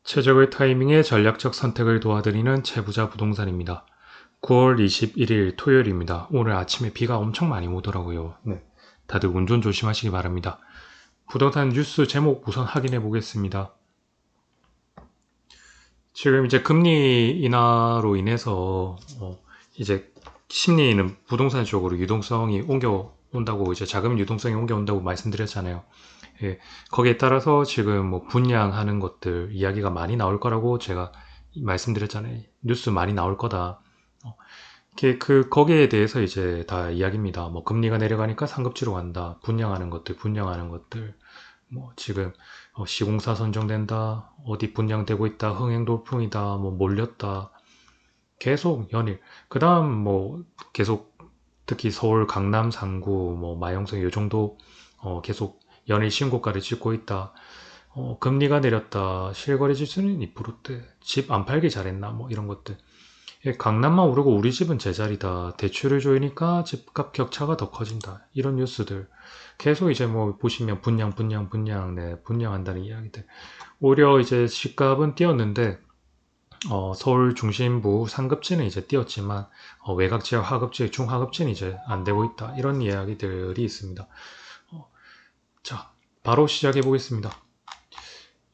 최적의 타이밍에 전략적 선택을 도와드리는 채부자 부동산입니다. 9월 21일 토요일입니다. 오늘 아침에 비가 엄청 많이 오더라고요. 네. 다들 운전 조심하시기 바랍니다. 부동산 뉴스 제목 우선 확인해 보겠습니다. 지금 이제 금리 인하로 인해서 이제 심리는 부동산 쪽으로 유동성이 옮겨온다고, 이제 자금 유동성이 옮겨온다고 말씀드렸잖아요. 예, 거기에 따라서 지금 뭐 분양하는 것들 이야기가 많이 나올 거라고 제가 말씀드렸잖아요. 뉴스 많이 나올 거다. 어, 거기에 대해서 이제 다 이야기입니다. 뭐 금리가 내려가니까 상급지로 간다. 분양하는 것들. 뭐 지금 시공사 선정된다. 어디 분양되고 있다. 흥행 돌풍이다. 뭐 몰렸다. 계속 연일. 그다음 뭐 계속 특히 서울 강남 상구 뭐 마영성 요 정도 계속 연일 신고가를 찍고 있다. 금리가 내렸다. 실거래 지수는 2%대. 집 안 팔기 잘했나? 뭐 이런 것들. 예, 강남만 오르고 우리 집은 제자리다. 대출을 조이니까 집값 격차가 더 커진다. 이런 뉴스들. 계속 이제 뭐 보시면 분양, 네, 분양한다는 이야기들. 오히려 이제 집값은 뛰었는데, 서울 중심부 상급지는 이제 뛰었지만, 외곽 지역, 하급지, 중하급지는 이제 안 되고 있다. 이런 이야기들이 있습니다. 어, 자, 바로 시작해 보겠습니다.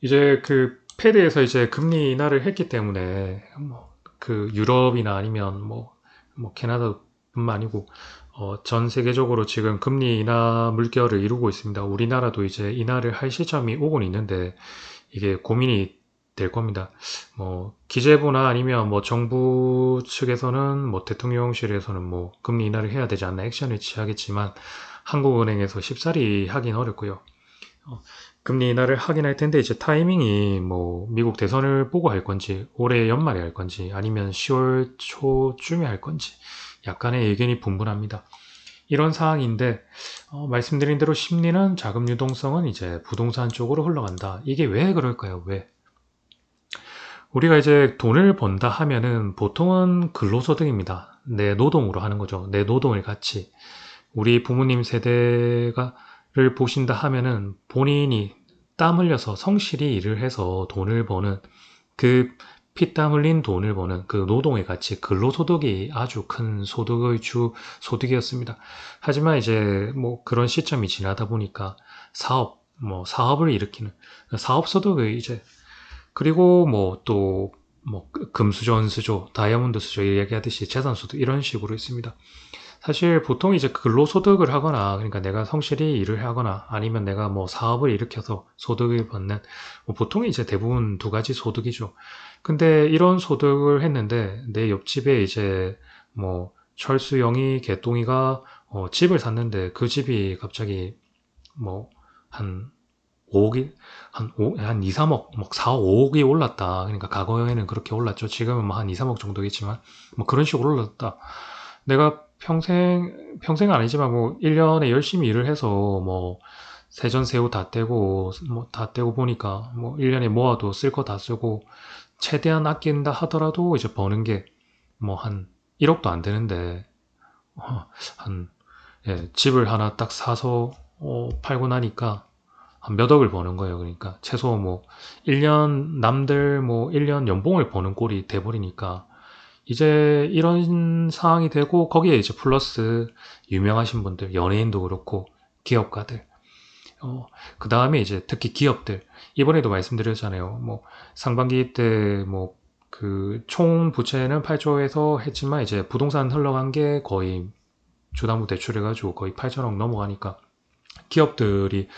이제 그 패드에서 이제 금리 인하를 했기 때문에 뭐 그 유럽이나 아니면 뭐 캐나다뿐만 아니고 전 세계적으로 지금 금리 인하 물결을 이루고 있습니다. 우리나라도 이제 인하를 할 시점이 오곤 있는데 이게 고민이 될 겁니다. 뭐 기재부나 아니면 뭐 정부 측에서는 뭐 대통령실에서는 뭐 금리 인하를 해야 되지 않나 액션을 취하겠지만 한국은행에서 쉽사리 하긴 어렵고요. 어, 금리 인하를 하긴 할 텐데 이제 타이밍이 뭐 미국 대선을 보고 할 건지 올해 연말에 할 건지 아니면 10월 초쯤에 할 건지 약간의 의견이 분분합니다. 이런 상황인데 말씀드린 대로 심리는 자금 유동성은 이제 부동산 쪽으로 흘러간다. 이게 왜 그럴까요? 왜? 우리가 이제 돈을 번다 하면은 보통은 근로소득입니다. 내 노동으로 하는 거죠. 내 노동을 같이. 우리 부모님 세대가를 보신다 하면은 본인이 땀 흘려서 성실히 일을 해서 돈을 버는 그 피땀 흘린 돈을 버는 그 노동의 가치, 근로소득이 아주 큰 소득의 주 소득이었습니다. 하지만 이제 뭐 그런 시점이 지나다 보니까 사업을 일으키는 사업소득의 이제 그리고 뭐 또 뭐 금수저, 은수저, 다이아몬드 수저 얘기하듯이 재산소득 이런 식으로 있습니다. 사실 보통 이제 근로소득을 하거나 그러니까 내가 성실히 일을 하거나 아니면 내가 뭐 사업을 일으켜서 소득을 받는 뭐 보통 이제 대부분 두 가지 소득이죠. 근데 이런 소득을 했는데 내 옆집에 이제 뭐 철수영이 개똥이가 집을 샀는데 그 집이 갑자기 뭐한 5억이 한 2, 3억, 뭐 4, 5억이 올랐다. 그러니까 과거에는 그렇게 올랐죠. 지금은 뭐 한 2, 3억 정도겠지만 뭐 그런 식으로 올랐다. 내가 평생 아니지만 뭐 1년에 열심히 일을 해서 뭐 세전세후 다 떼고 뭐 다 떼고 보니까 뭐 1년에 모아도 쓸 거 다 쓰고 최대한 아낀다 하더라도 이제 버는 게 뭐 한 1억도 안 되는데 한 예, 집을 하나 딱 사서 팔고 나니까 한 몇 억을 버는 거예요. 그러니까 최소 뭐 1년 남들 뭐 1년 연봉을 버는 꼴이 돼버리니까 이제 이런 상황이 되고 거기에 이제 플러스 유명하신 분들 연예인도 그렇고 기업가들 그 다음에 이제 특히 기업들 이번에도 말씀드렸잖아요. 뭐 상반기 때 뭐 그 총 부채는 8조에서 했지만 이제 부동산 흘러간 게 거의 주담보 대출해가지고 거의 8천억 넘어가니까 기업들이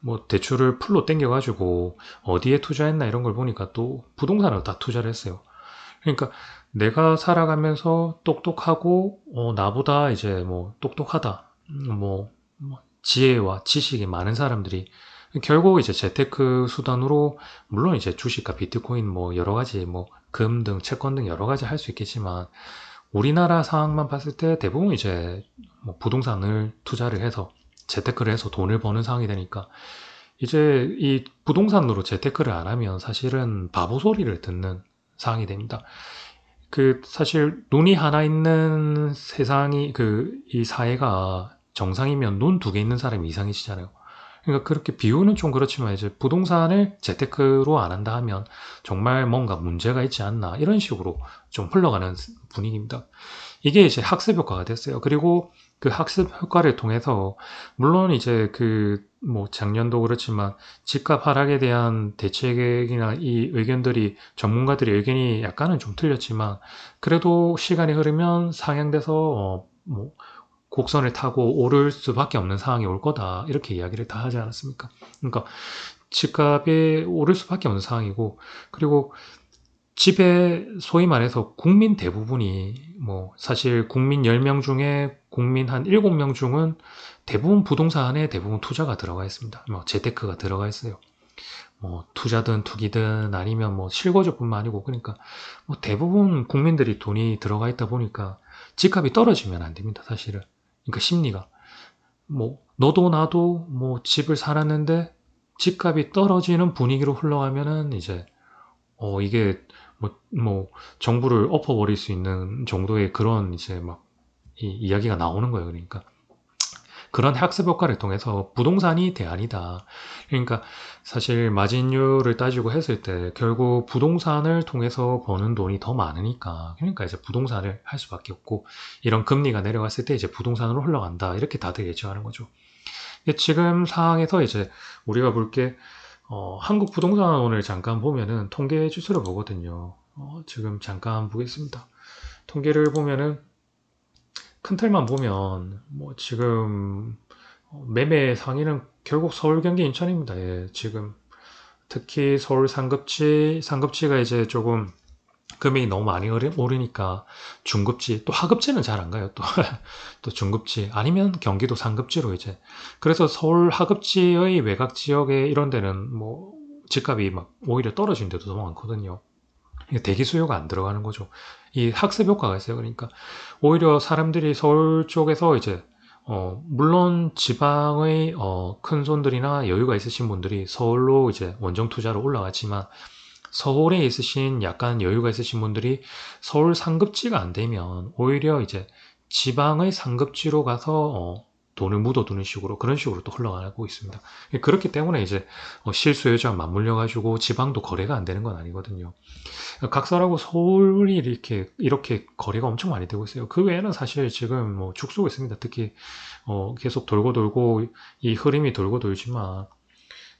뭐 대출을 풀로 땡겨가지고 어디에 투자했나 이런 걸 보니까 또 부동산으로 다 투자를 했어요. 그러니까 내가 살아가면서 똑똑하고 나보다 이제 뭐 똑똑하다, 뭐 지혜와 지식이 많은 사람들이 결국 이제 재테크 수단으로 물론 이제 주식과 비트코인 뭐 여러 가지 뭐 금 등 채권 등 여러 가지 할 수 있겠지만 우리나라 상황만 봤을 때 대부분 이제 뭐 부동산을 투자를 해서 재테크를 해서 돈을 버는 상황이 되니까 이제 이 부동산으로 재테크를 안 하면 사실은 바보 소리를 듣는 상황이 됩니다. 그 사실 눈이 하나 있는 세상이 이 사회가 정상이면 눈 두 개 있는 사람이 이상이시잖아요. 그러니까 그렇게 비유는 좀 그렇지만 이제 부동산을 재테크로 안 한다 하면 정말 뭔가 문제가 있지 않나 이런 식으로 좀 흘러가는 분위기입니다. 이게 이제 학습 효과가 됐어요. 그리고 그 학습 효과를 통해서 물론 이제 그 뭐 작년도 그렇지만 집값 하락에 대한 대책이나 이 의견들이 전문가들의 의견이 약간은 좀 틀렸지만 그래도 시간이 흐르면 상향돼서 뭐 곡선을 타고 오를 수밖에 없는 상황이 올 거다 이렇게 이야기를 다 하지 않았습니까? 그러니까 집값이 오를 수밖에 없는 상황이고 그리고 집에 소위 말해서 국민 대부분이 뭐 사실 국민 10명 중에 국민 한 7명 중은 대부분 부동산에 대부분 투자가 들어가 있습니다. 뭐 재테크가 들어가 있어요. 뭐 투자든 투기든 아니면 뭐 실거주뿐만 아니고 그러니까 뭐 대부분 국민들이 돈이 들어가 있다 보니까 집값이 떨어지면 안 됩니다. 사실은. 그러니까 심리가 뭐 너도 나도 뭐 집을 살았는데 집값이 떨어지는 분위기로 흘러가면은 이제 이게 뭐 정부를 엎어버릴 수 있는 정도의 그런 이제 막 이야기가 나오는 거예요. 그러니까 그런 학습 효과를 통해서 부동산이 대안이다. 그러니까 사실 마진율을 따지고 했을 때 결국 부동산을 통해서 버는 돈이 더 많으니까 그러니까 이제 부동산을 할 수밖에 없고 이런 금리가 내려갔을 때 이제 부동산으로 흘러간다. 이렇게 다들 예측하는 거죠. 지금 상황에서 이제 우리가 볼 게 한국 부동산원을 잠깐 보면은 통계 지수를 보거든요. 지금 잠깐 보겠습니다. 통계를 보면은 큰 틀만 보면 뭐 지금 매매 상위는 결국 서울, 경기, 인천입니다. 예, 지금 특히 서울 상급지가 이제 조금 금액이 너무 많이 오르니까 중급지, 또 하급지는 잘 안 가요. 또, 또 중급지, 아니면 경기도 상급지로 이제. 그래서 서울 하급지의 외곽 지역에 이런 데는 뭐 집값이 막 오히려 떨어진 데도 너무 많거든요. 대기 수요가 안 들어가는 거죠. 이 학습 효과가 있어요. 그러니까 오히려 사람들이 서울 쪽에서 이제 물론 지방의 큰 손들이나 여유가 있으신 분들이 서울로 이제 원정 투자로 올라갔지만 서울에 있으신 약간 여유가 있으신 분들이 서울 상급지가 안 되면 오히려 이제 지방의 상급지로 가서 돈을 묻어두는 식으로 그런 식으로 또 흘러가고 있습니다. 그렇기 때문에 이제 실수요자가 맞물려 가지고 지방도 거래가 안 되는 건 아니거든요. 각설하고 서울이 이렇게 거래가 엄청 많이 되고 있어요. 그 외에는 사실 지금 뭐 죽쓰고 있습니다. 특히 계속 돌고 돌고 이 흐름이 돌고 돌지만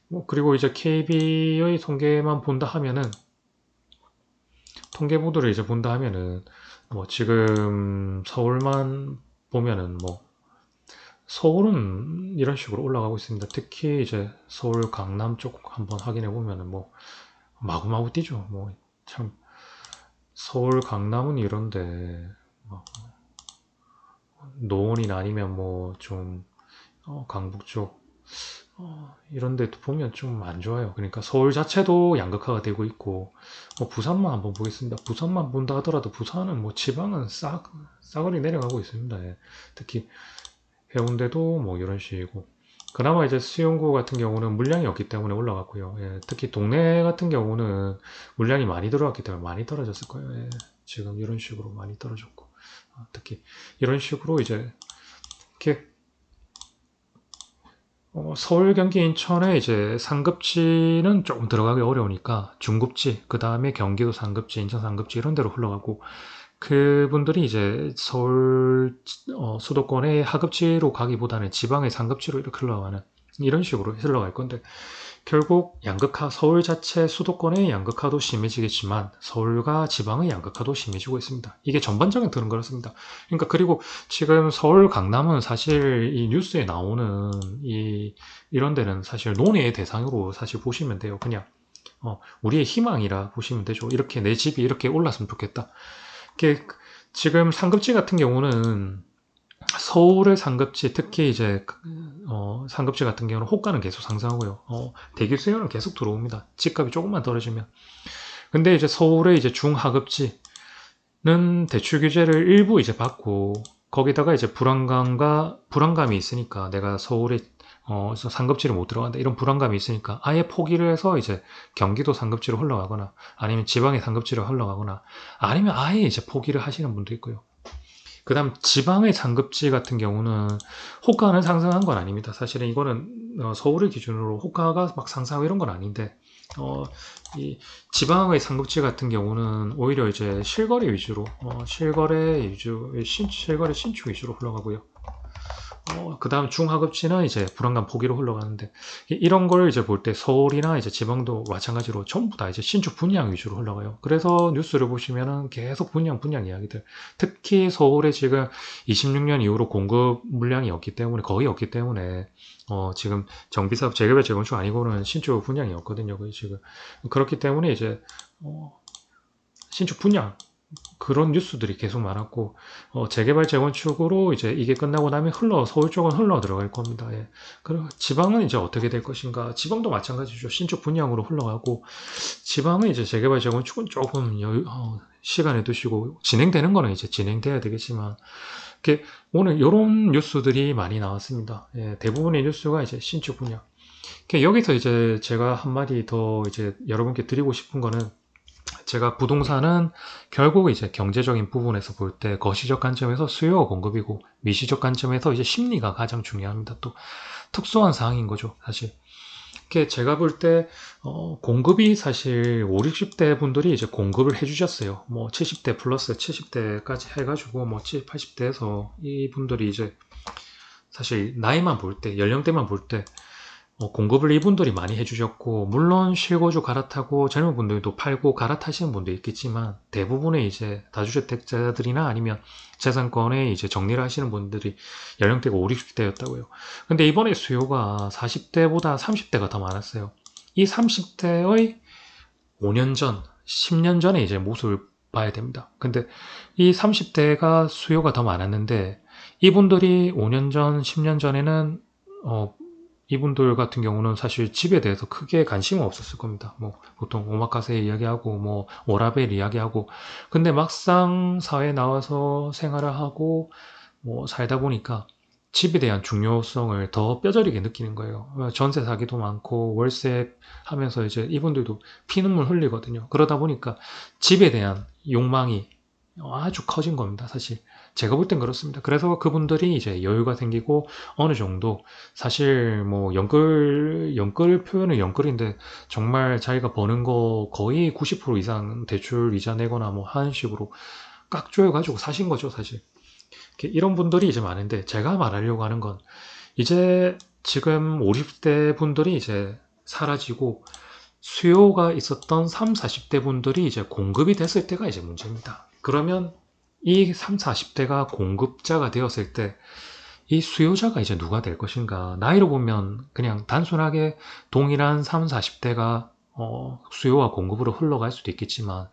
뭐 그리고 이제 KB의 통계만 본다 하면은 통계 보도를 이제 본다 하면은 뭐 지금 서울만 보면은 뭐 서울은 이런 식으로 올라가고 있습니다. 특히 이제 서울 강남 쪽 한번 확인해 보면은 뭐 마구마구 뛰죠. 뭐 참 서울 강남은 이런데 막 노원이나 아니면 뭐 좀 강북 쪽 이런 데 보면 좀 안 좋아요. 그러니까 서울 자체도 양극화가 되고 있고 부산만 한번 보겠습니다. 부산만 본다 하더라도 부산은 뭐 지방은 싸그리 내려가고 있습니다. 예. 특히 해운대도 뭐 이런 식이고 그나마 이제 수용구 같은 경우는 물량이 없기 때문에 올라갔고요. 예. 특히 동네 같은 경우는 물량이 많이 들어왔기 때문에 많이 떨어졌을 거예요. 예. 지금 이런 식으로 많이 떨어졌고 특히 이런 식으로 이제 이렇게 서울, 경기, 인천에 이제 상급지는 조금 들어가기 어려우니까 중급지, 그 다음에 경기도 상급지, 인천 상급지 이런 데로 흘러가고 그분들이 이제 서울 수도권의 하급지로 가기보다는 지방의 상급지로 이렇게 흘러가는 이런 식으로 흘러갈 건데 결국 양극화, 서울 자체 수도권의 양극화도 심해지겠지만 서울과 지방의 양극화도 심해지고 있습니다. 이게 전반적인 틀은 그렇습니다. 그러니까 그리고 지금 서울 강남은 사실 이 뉴스에 나오는 이런 데는 사실 논의의 대상으로 사실 보시면 돼요. 그냥 우리의 희망이라 보시면 되죠. 이렇게 내 집이 이렇게 올랐으면 좋겠다. 이게 지금 상급지 같은 경우는 서울의 상급지, 특히 이제 상급지 같은 경우는 호가는 계속 상승하고요. 대기 수요는 계속 들어옵니다. 집값이 조금만 떨어지면. 근데 이제 서울의 이제 중하급지는 대출 규제를 일부 이제 받고 거기다가 이제 불안감이 있으니까 내가 서울에 상급지를 못 들어간다 이런 불안감이 있으니까 아예 포기를 해서 이제 경기도 상급지로 흘러가거나 아니면 지방의 상급지로 흘러가거나 아니면 아예 이제 포기를 하시는 분도 있고요. 그다음 지방의 상급지 같은 경우는 호가는 상승한 건 아닙니다. 사실은 이거는 서울을 기준으로 호가가 막 상승하고 이런 건 아닌데 어, 이 지방의 상급지 같은 경우는 오히려 이제 실거래 위주로 실거래 신축 위주로 흘러가고요. 그 다음 중하급지는 이제 불안감 포기로 흘러가는데, 이런 걸 이제 볼 때 서울이나 이제 지방도 마찬가지로 전부 다 이제 신축 분양 위주로 흘러가요. 그래서 뉴스를 보시면은 계속 분양 이야기들. 특히 서울에 지금 26년 이후로 공급 물량이 없기 때문에, 거의 없기 때문에, 지금 정비사업 재개발 재건축 아니고는 신축 분양이 없거든요. 거의 지금. 그렇기 때문에 이제, 신축 분양, 그런 뉴스들이 계속 많았고, 재개발 재건축으로 이제 이게 끝나고 나면 서울 쪽은 흘러 들어갈 겁니다. 예. 그리고 지방은 이제 어떻게 될 것인가? 지방도 마찬가지죠. 신축 분양으로 흘러가고, 지방은 이제 재개발 재건축은 조금 시간을 두시고, 진행되는 거는 이제 진행돼야 되겠지만, 이렇게 오늘 이런 뉴스들이 많이 나왔습니다. 예, 대부분의 뉴스가 이제 신축 분양. 여기서 이제 제가 한마디 더 이제 여러분께 드리고 싶은 거는, 제가 부동산은 결국 이제 경제적인 부분에서 볼 때 거시적 관점에서 수요와 공급이고, 미시적 관점에서 이제 심리가 가장 중요합니다. 또 특수한 사항인 거죠, 사실. 제가 볼 때 공급이 사실 5, 60대 분들이 이제 공급을 해주셨어요. 뭐 70대 플러스 70대까지 해가지고 뭐 70, 80대에서 이분들이 이제 사실 나이만 볼 때, 연령대만 볼때 공급을 이분들이 많이 해주셨고, 물론 실거주 갈아타고 젊은 분들도 팔고 갈아타시는 분도 있겠지만, 대부분의 이제 다주택자들이나 아니면 재산권에 이제 정리를 하시는 분들이 연령대가 5, 60대였다고요. 근데 이번에 수요가 40대보다 30대가 더 많았어요. 이 30대의 5년 전, 10년 전에 이제 모습을 봐야 됩니다. 근데 이 30대가 수요가 더 많았는데, 이분들이 5년 전, 10년 전에는 이분들 같은 경우는 사실 집에 대해서 크게 관심은 없었을 겁니다. 뭐 보통 오마카세 이야기하고 뭐 워라벨 이야기하고, 근데 막상 사회에 나와서 생활을 하고 뭐 살다 보니까 집에 대한 중요성을 더 뼈저리게 느끼는 거예요. 전세 사기도 많고 월세 하면서 이제 이분들도 피눈물 흘리거든요. 그러다 보니까 집에 대한 욕망이 아주 커진 겁니다, 사실. 제가 볼 땐 그렇습니다. 그래서 그분들이 이제 여유가 생기고 어느 정도, 사실 뭐 연끌 표현은 연끌인데 정말 자기가 버는 거 거의 90% 이상 대출 이자 내거나 뭐 하는 식으로 꽉 조여가지고 사신 거죠, 사실. 이런 분들이 이제 많은데, 제가 말하려고 하는 건 이제 지금 50대 분들이 이제 사라지고 수요가 있었던 3, 40대 분들이 이제 공급이 됐을 때가 이제 문제입니다. 그러면 이 3, 40대가 공급자가 되었을 때 이 수요자가 이제 누가 될 것인가? 나이로 보면 그냥 단순하게 동일한 3, 40대가 수요와 공급으로 흘러갈 수도 있겠지만,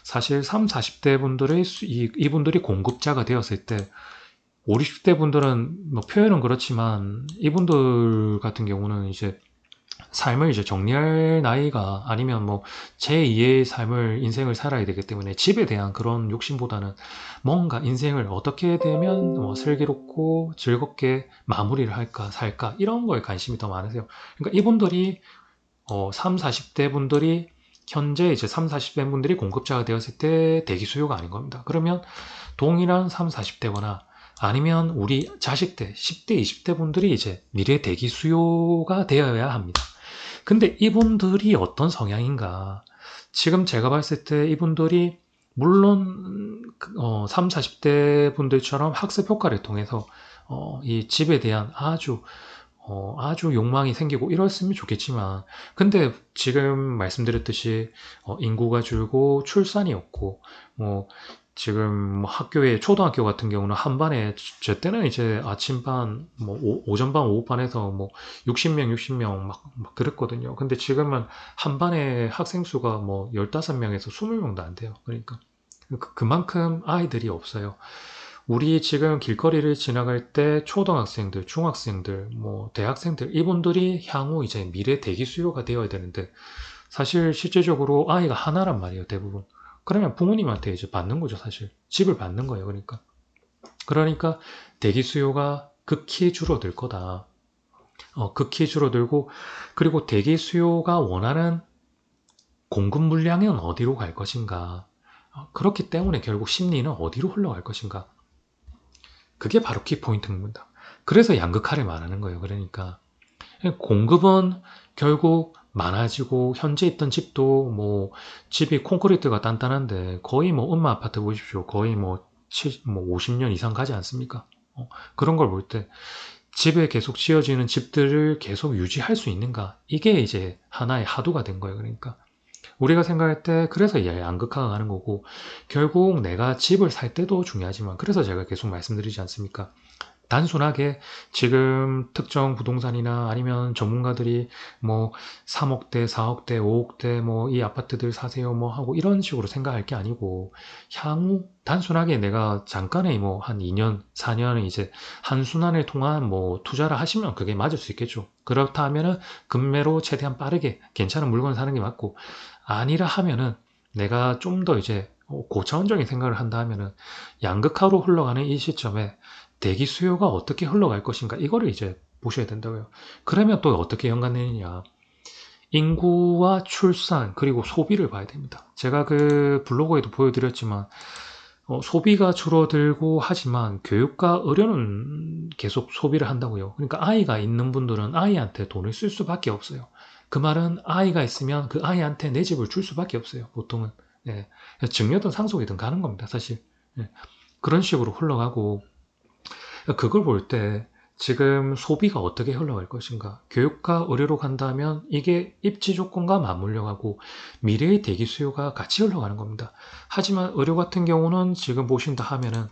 사실 3, 40대 분들의 이분들이 공급자가 되었을 때 5, 60대 분들은 뭐 표현은 그렇지만 이분들 같은 경우는 이제 삶을 이제 정리할 나이가, 아니면 뭐 제2의 인생을 살아야 되기 때문에 집에 대한 그런 욕심보다는 뭔가 인생을 어떻게 되면 슬기롭고 즐겁게 마무리를 할까, 살까, 이런 거에 관심이 더 많으세요. 그러니까 이분들이 3, 40대 분들이 현재 이제 3, 40대 분들이 공급자가 되었을 때 대기 수요가 아닌 겁니다. 그러면 동일한 3, 40대거나 아니면 우리 자식대 10대, 20대 분들이 이제 미래 대기 수요가 되어야 합니다. 근데 이분들이 어떤 성향인가? 지금 제가 봤을 때 이분들이 물론 3, 40대 분들처럼 학습 효과를 통해서 이 집에 대한 아주 욕망이 생기고 이랬으면 좋겠지만, 근데 지금 말씀드렸듯이 인구가 줄고 출산이 없고, 뭐 지금 뭐 학교에, 초등학교 같은 경우는 한 반에, 저 때는 이제 아침반, 뭐 오전반, 오후반에서 뭐 60명, 60명 막 그랬거든요. 근데 지금은 한 반에 학생 수가 뭐 15명에서 20명도 안 돼요. 그러니까 그만큼 아이들이 없어요. 우리 지금 길거리를 지나갈 때 초등학생들, 중학생들, 뭐 대학생들, 이분들이 향후 이제 미래 대기 수요가 되어야 되는데, 사실 실제적으로 아이가 하나란 말이에요, 대부분. 그러면 부모님한테 이제 받는 거죠, 사실. 집을 받는 거예요, 그러니까. 그러니까 대기 수요가 극히 줄어들 거다. 극히 줄어들고, 그리고 대기 수요가 원하는 공급 물량은 어디로 갈 것인가. 그렇기 때문에 결국 심리는 어디로 흘러갈 것인가. 그게 바로 키포인트입니다. 그래서 양극화를 말하는 거예요. 그러니까 공급은 결국 많아지고 현재 있던 집도 뭐 집이 콘크리트가 단단한데 거의 뭐 엄마 아파트 보십시오. 거의 뭐 50년 이상 가지 않습니까? 그런 걸 볼 때 집에 계속 지어지는 집들을 계속 유지할 수 있는가? 이게 이제 하나의 하도가 된 거예요. 그러니까 우리가 생각할 때 그래서 양극화가 가는 거고 결국 내가 집을 살 때도 중요하지만 그래서 제가 계속 말씀드리지 않습니까? 단순하게 지금 특정 부동산이나 아니면 전문가들이 뭐 3억대, 4억대, 5억대 뭐 이 아파트들 사세요 뭐 하고 이런 식으로 생각할 게 아니고 향후 단순하게 내가 잠깐의 뭐 한 2년, 4년은 이제 한순환을 통한 뭐 투자를 하시면 그게 맞을 수 있겠죠. 그렇다 하면은 급매로 최대한 빠르게 괜찮은 물건을 사는 게 맞고 아니라 하면은 내가 좀 더 이제 고차원적인 생각을 한다 하면은 양극화로 흘러가는 이 시점에 대기 수요가 어떻게 흘러갈 것인가 이거를 이제 보셔야 된다고요. 그러면 또 어떻게 연관되느냐. 인구와 출산 그리고 소비를 봐야 됩니다. 제가 그 블로그에도 보여드렸지만 소비가 줄어들고 하지만 교육과 의료는 계속 소비를 한다고요. 그러니까 아이가 있는 분들은 아이한테 돈을 쓸 수밖에 없어요. 그 말은 아이가 있으면 그 아이한테 내 집을 줄 수밖에 없어요. 보통은. 예. 증여든 상속이든 가는 겁니다. 사실. 예. 그런 식으로 흘러가고 그걸 볼 때 지금 소비가 어떻게 흘러갈 것인가? 교육과 의료로 간다면 이게 입지 조건과 맞물려 가고 미래의 대기 수요가 같이 흘러가는 겁니다. 하지만 의료 같은 경우는 지금 보신다 하면은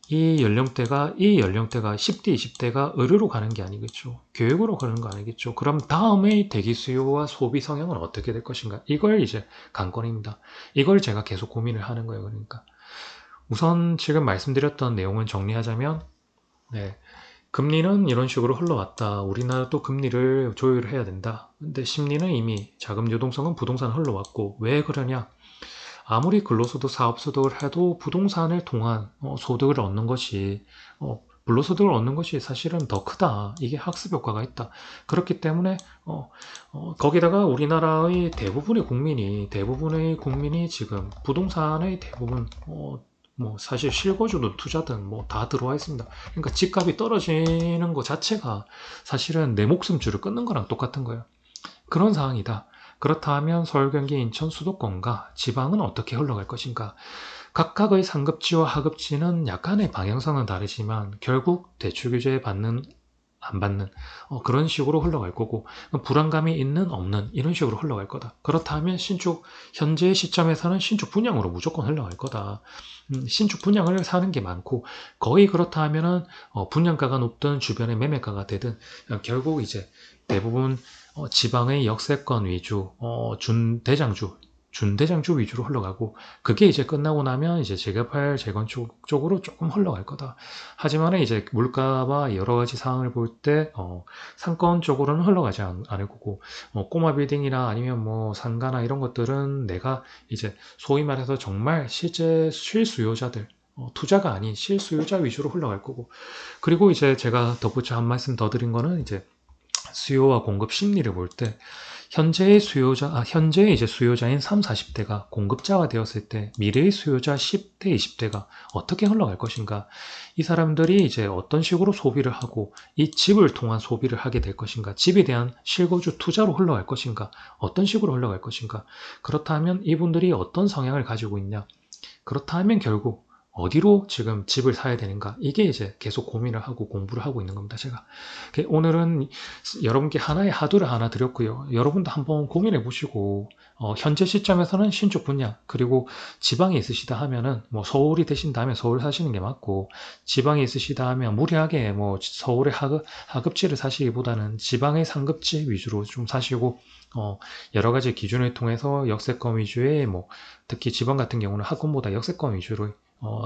이 연령대가 10대, 20대가 의료로 가는 게 아니겠죠. 교육으로 가는 거 아니겠죠. 그럼 다음의 대기 수요와 소비 성향은 어떻게 될 것인가? 이걸 이제 관건입니다. 이걸 제가 계속 고민을 하는 거예요. 그러니까 우선 지금 말씀드렸던 내용은 정리하자면 네. 금리는 이런 식으로 흘러왔다. 우리나라도 금리를 조율해야 된다. 근데 심리는 이미 자금 유동성은 부동산 흘러왔고 왜 그러냐? 아무리 근로소득, 사업소득을 해도 부동산을 통한 소득을 얻는 것이 불로소득을 얻는 것이 사실은 더 크다. 이게 학습 효과가 있다. 그렇기 때문에 거기다가 우리나라의 대부분의 국민이 지금 부동산의 대부분 뭐 사실 실거주든 투자든 뭐 다 들어와 있습니다. 그러니까 집값이 떨어지는 것 자체가 사실은 내 목숨줄을 끊는 거랑 똑같은 거예요. 그런 상황이다. 그렇다 하면 서울, 경기, 인천, 수도권과 지방은 어떻게 흘러갈 것인가? 각각의 상급지와 하급지는 약간의 방향성은 다르지만 결국 대출 규제 받는 안 받는 그런 식으로 흘러갈 거고 불안감이 있는 없는 이런 식으로 흘러갈 거다. 그렇다 면 신축 현재 시점에서는 신축 분양으로 무조건 흘러갈 거다. 신축 분양을 사는 게 많고 거의 그렇다 하면은 분양가가 높든 주변의 매매가가 되든 결국 이제 대부분 지방의 역세권 위주 준대장주 위주로 흘러가고 그게 이제 끝나고 나면 이제 재개발 재건축 쪽으로 조금 흘러갈 거다. 하지만 이제 물가와 여러 가지 상황을 볼 때 상권 쪽으로는 흘러가지 않을 거고 꼬마 빌딩이나 아니면 뭐 상가나 이런 것들은 내가 이제 소위 말해서 정말 실제 실수요자들 투자가 아닌 실수요자 위주로 흘러갈 거고 그리고 이제 제가 덧붙여 한 말씀 더 드린 거는 이제 수요와 공급 심리를 볼 때 현재의 이제 수요자인 3, 40대가 공급자가 되었을 때 미래의 수요자 10대, 20대가 어떻게 흘러갈 것인가? 이 사람들이 이제 어떤 식으로 소비를 하고 이 집을 통한 소비를 하게 될 것인가? 집에 대한 실거주 투자로 흘러갈 것인가? 어떤 식으로 흘러갈 것인가? 그렇다면 이분들이 어떤 성향을 가지고 있냐? 그렇다 하면 결국 어디로 지금 집을 사야 되는가? 이게 이제 계속 고민을 하고 공부를 하고 있는 겁니다, 제가. 오늘은 여러분께 하나의 하도를 하나 드렸고요. 여러분도 한번 고민해 보시고, 현재 시점에서는 신축 분양, 그리고 지방에 있으시다 하면은, 뭐 서울이 되신다면 서울 사시는 게 맞고, 지방에 있으시다 하면 무리하게 뭐 서울의 하급지를 사시기보다는 지방의 상급지 위주로 좀 사시고, 여러 가지 기준을 통해서 역세권 위주의 뭐 특히 지방 같은 경우는 학군보다 역세권 위주로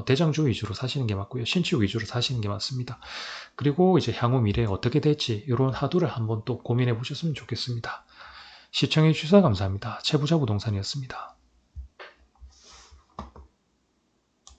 대장주 위주로 사시는 게 맞고요. 신축 위주로 사시는 게 맞습니다. 그리고 이제 향후 미래에 어떻게 될지 이런 하도를 한번 또 고민해 보셨으면 좋겠습니다. 시청해 주셔서 감사합니다. 최부자 부동산이었습니다.